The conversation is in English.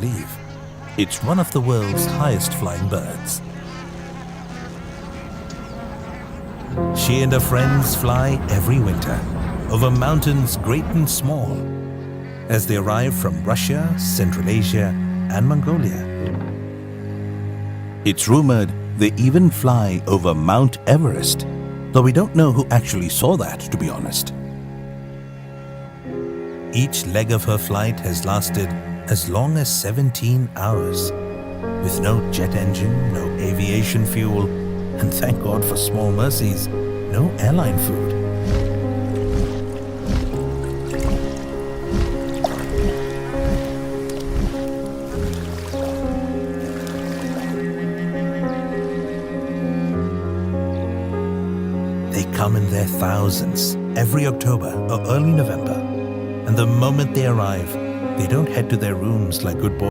believe. It's one of the world's highest flying birds. She and her friends fly every winter over mountains great and small as they arrive from Russia, Central Asia, and Mongolia. It's rumored they even fly over Mount Everest, though we don't know who actually saw that, to be honest. Each leg of her flight has lasted as long as 17 hours, with no jet engine, no aviation fuel, and thank God for small mercies, no airline food. They come in their thousands every October or early November, and the moment they arrive, they don't head to their rooms like good boys.